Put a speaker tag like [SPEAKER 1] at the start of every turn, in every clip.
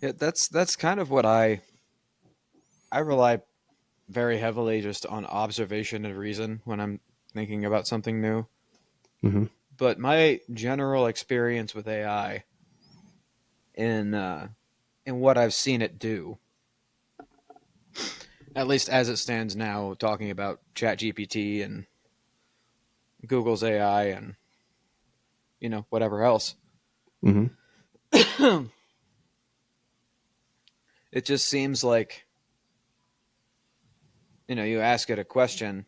[SPEAKER 1] Yeah, that's kind of what I rely very heavily just on observation and reason when I'm thinking about something new.
[SPEAKER 2] Hmm.
[SPEAKER 1] But my general experience with AI in in what I've seen it do, at least as it stands now, talking about ChatGPT and Google's AI and whatever else,
[SPEAKER 2] Hmm.
[SPEAKER 1] it just seems like you ask it a question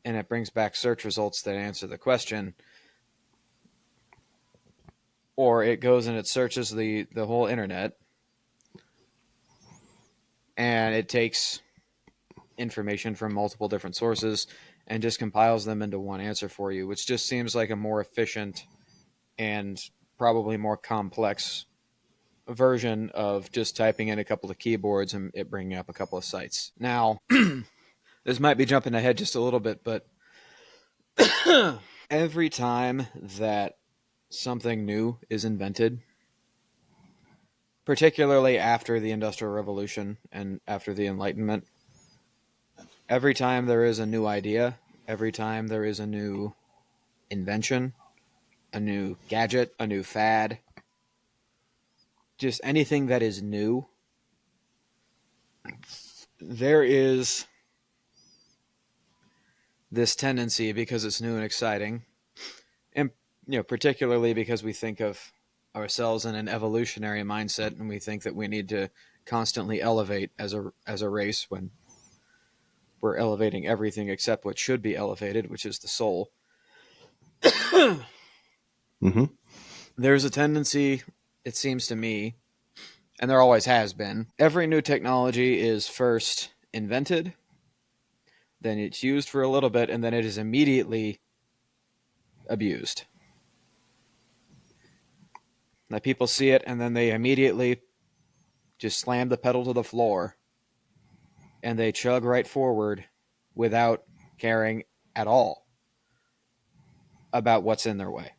[SPEAKER 1] and it brings back search results that answer the question, or it goes and it searches the whole internet and it takes information from multiple different sources and just compiles them into one answer for you, which just seems like a more efficient and probably more complex version of just typing in a couple of keyboards and it bringing up a couple of sites. Now, this might be jumping ahead just a little bit, but every time that something new is invented, particularly after the Industrial Revolution and after the Enlightenment, every time there is a new idea, every time there is a new invention, a new gadget, a new fad, just anything that is new, there is this tendency because it's new and exciting, and particularly because we think of ourselves in an evolutionary mindset and we think that we need to constantly elevate as a race when we're elevating everything except what should be elevated, which is the soul.
[SPEAKER 2] Hmm.
[SPEAKER 1] There's a tendency, it seems to me, and there always has been. Every new technology is first invented, then it's used for a little bit, and then it is immediately abused. Now people see it, and then they immediately just slam the pedal to the floor, and they chug right forward without caring at all about what's in their way,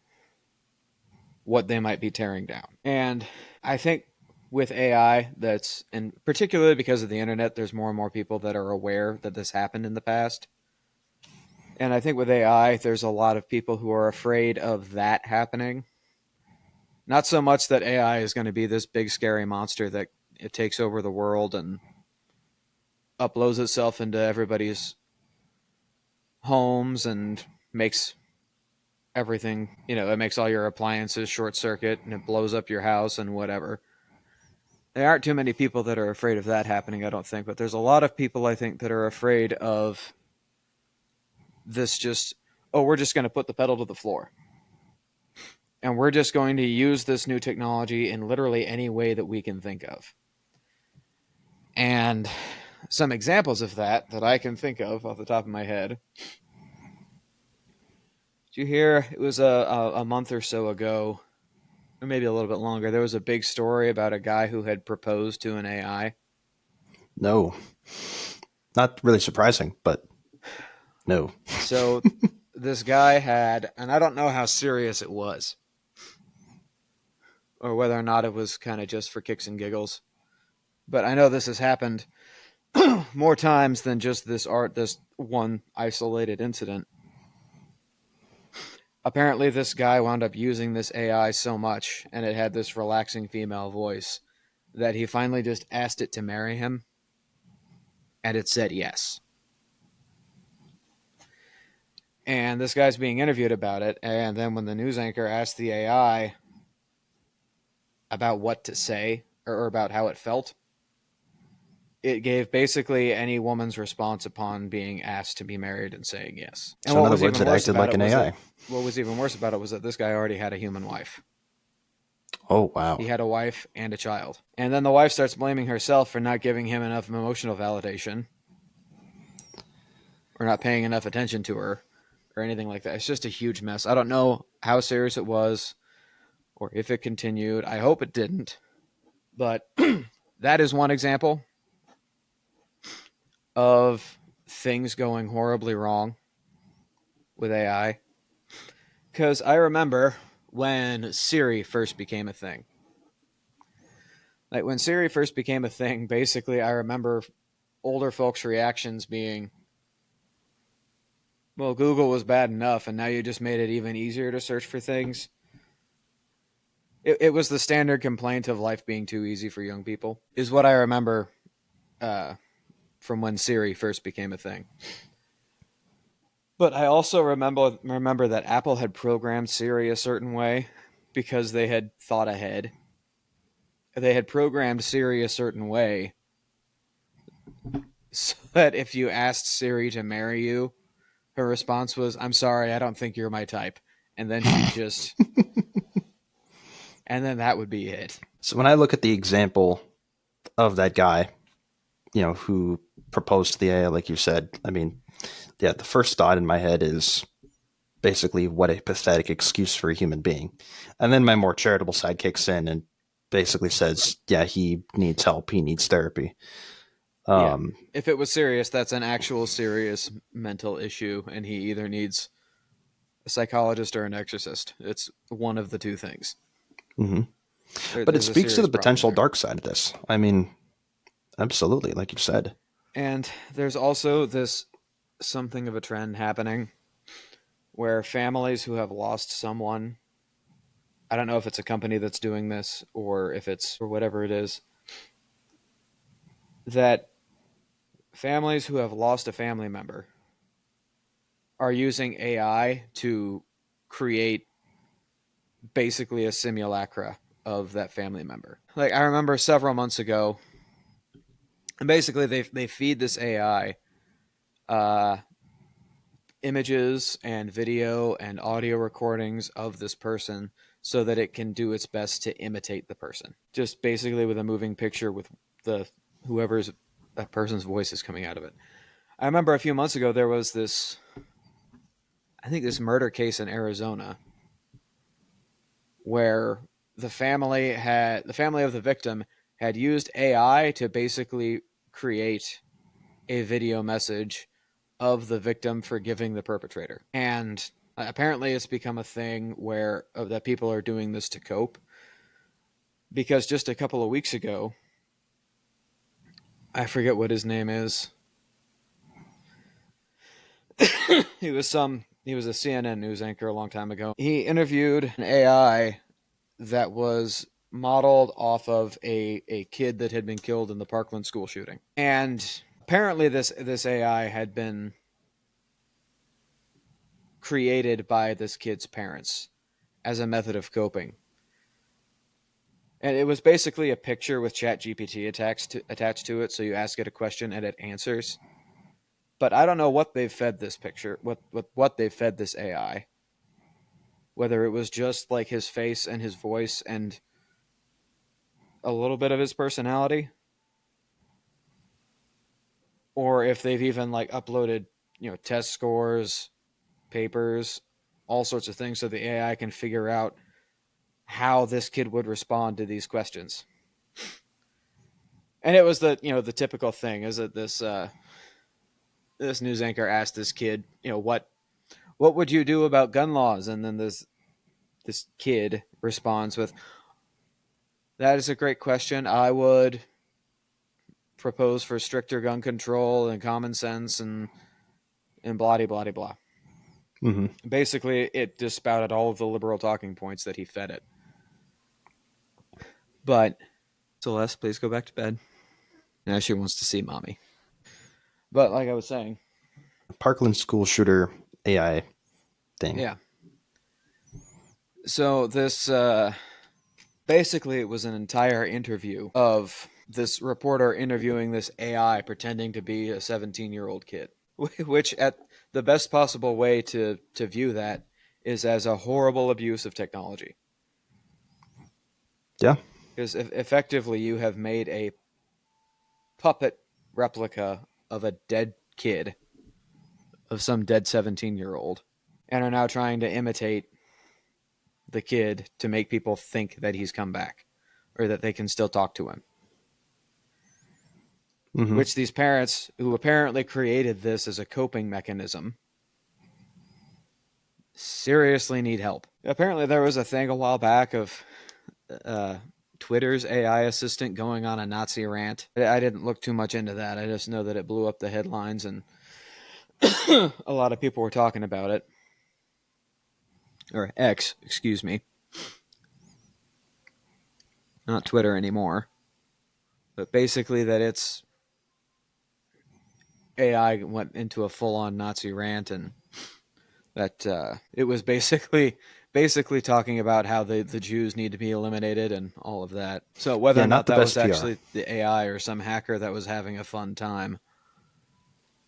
[SPEAKER 1] what they might be tearing down. And I think with AI, and particularly because of the internet, there's more and more people that are aware that this happened in the past. And I think with AI, there's a lot of people who are afraid of that happening. Not so much that AI is going to be this big scary monster that it takes over the world and uploads itself into everybody's homes and makes everything, it makes all your appliances short circuit and it blows up your house and whatever. There aren't too many people that are afraid of that happening, I don't think, but there's a lot of people I think that are afraid of this just, oh, we're just going to put the pedal to the floor. And we're just going to use this new technology in literally any way that we can think of. And some examples of that I can think of off the top of my head. Did you hear it was a month or so ago, or maybe a little bit longer, there was a big story about a guy who had proposed to an AI.
[SPEAKER 2] No, not really surprising, but no.
[SPEAKER 1] So this guy had, and I don't know how serious it was, or whether or not it was kind of just for kicks and giggles, but I know this has happened more times than just this one isolated incident. Apparently, this guy wound up using this AI so much, and it had this relaxing female voice, that he finally just asked it to marry him, and it said yes. And this guy's being interviewed about it, and then when the news anchor asked the AI about what to say or about how it felt, it gave basically any woman's response upon being asked to be married and saying yes. And
[SPEAKER 2] So in other words, it acted like an AI.
[SPEAKER 1] what was even worse about it was that this guy already had a human wife.
[SPEAKER 2] Oh wow.
[SPEAKER 1] He had a wife and a child. And then the wife starts blaming herself for not giving him enough emotional validation or not paying enough attention to her or anything like that. It's just a huge mess. I don't know how serious it was or if it continued. I hope it didn't. But that is one example of things going horribly wrong with AI. Because I remember when Siri first became a thing. Like when Siri first became a thing, basically, I remember older folks' reactions being, well, Google was bad enough, and now you just made it even easier to search for things. It was the standard complaint of life being too easy for young people, is what I remember uh, from when Siri first became a thing. But I also remember that Apple had programmed Siri a certain way because they had thought ahead. They had programmed Siri a certain way so that if you asked Siri to marry you, her response was, "I'm sorry, I don't think you're my type." And then she just and then that would be it.
[SPEAKER 2] So when I look at the example of that guy, who proposed to the AI, like you said, I mean, yeah, the first thought in my head is basically what a pathetic excuse for a human being. And then my more charitable side kicks in and basically says, yeah, he needs help. He needs therapy.
[SPEAKER 1] Yeah. If it was serious, that's an actual serious mental issue, and he either needs a psychologist or an exorcist. It's one of the two things.
[SPEAKER 2] Mm-hmm. But it
[SPEAKER 1] There's a
[SPEAKER 2] speaks to
[SPEAKER 1] serious
[SPEAKER 2] the
[SPEAKER 1] problem
[SPEAKER 2] potential
[SPEAKER 1] there.
[SPEAKER 2] dark side of this. I mean, absolutely, like you said.
[SPEAKER 1] And there's also this something of a trend happening where families who have lost someone, I don't know if it's a company that's doing this or if it's or whatever it is, that families who have lost a family member are using AI to create basically a simulacra of that family member. Like I remember several months ago, and basically they feed this AI uh, images and video and audio recordings of this person so that it can do its best to imitate the person. Just basically with a moving picture with the whoever's that person's voice is coming out of it. I remember a few months ago there was this I think this murder case in Arizona where the family of the victim had used AI to basically create a video message of the victim forgiving the perpetrator. And apparently it's become a thing where that people are doing this to cope because just a couple of weeks ago, I forget what his name is. he was a CNN news anchor a long time ago. He interviewed an AI that was modeled off of a kid that had been killed in the Parkland school shooting. And apparently this AI had been created by this kid's parents as a method of coping. And it was basically a picture with ChatGPT attached to it, so you ask it a question and it answers. But I don't know what they've fed this picture, what they've fed this AI. Whether it was just like his face and his voice and a little bit of his personality, or if they've even like uploaded, test scores, papers, all sorts of things so the AI can figure out how this kid would respond to these questions. And it was the typical thing is that this news anchor asked this kid, what would you do about gun laws? And then this kid responds with, that is a great question. I would propose for stricter gun control and common sense and blah blah blah blah.
[SPEAKER 2] Mm-hmm.
[SPEAKER 1] Basically, it just spouted all of the liberal talking points that he fed it. But Celeste, please go back to bed. Now she wants to see mommy. But like I was saying,
[SPEAKER 2] Parkland school shooter AI thing.
[SPEAKER 1] yeah. So this basically it was an entire interview of this reporter interviewing this AI pretending to be a 17-year-old kid, which at the best possible way to view that is as a horrible abuse of technology.
[SPEAKER 2] Yeah.
[SPEAKER 1] Because effectively you have made a puppet replica of a dead kid, of some dead 17-year-old, and are now trying to imitate the kid to make people think that he's come back or that they can still talk to him.
[SPEAKER 2] Mm-hmm.
[SPEAKER 1] Which these parents, who apparently created this as a coping mechanism, seriously need help. Apparently, there was a thing a while back of Twitter's AI assistant going on a Nazi rant. I didn't look too much into that. I just know that it blew up the headlines and a lot of people were talking about it. Or X, excuse me. Not Twitter anymore. But basically that it's AI went into a full-on Nazi rant, and that it was basically talking about how the Jews need to be eliminated and all of that. So whether
[SPEAKER 2] Yeah,
[SPEAKER 1] or
[SPEAKER 2] not
[SPEAKER 1] not
[SPEAKER 2] the
[SPEAKER 1] that was
[SPEAKER 2] best PR.
[SPEAKER 1] actually the AI or some hacker that was having a fun time,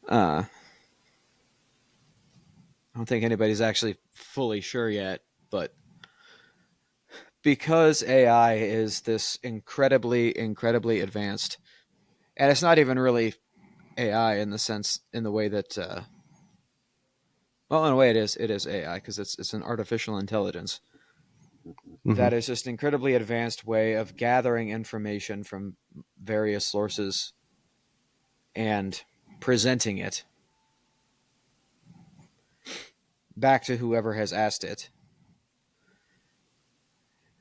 [SPEAKER 1] I don't think anybody's actually fully sure yet. But because AI is this incredibly, incredibly advanced, and it's not even really AI in the way that well, in a way, it is AI because it's an artificial intelligence
[SPEAKER 2] Hmm.
[SPEAKER 1] that is just an incredibly advanced way of gathering information from various sources and presenting it back to whoever has asked it.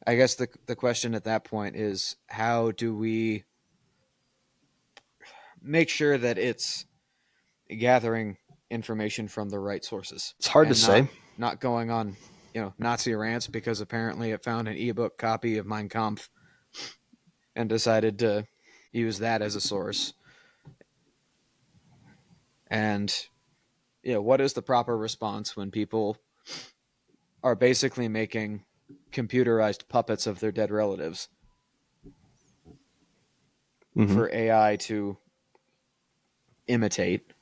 [SPEAKER 1] I guess the question at that point is, how do we make sure that it's gathering information from the right sources
[SPEAKER 2] It's hard to
[SPEAKER 1] and
[SPEAKER 2] say.
[SPEAKER 1] not going on Nazi rants because apparently it found an ebook copy of Mein Kampf and decided to use that as a source. And what is the proper response when people are basically making computerized puppets of their dead relatives
[SPEAKER 2] Hmm.
[SPEAKER 1] for AI to imitate?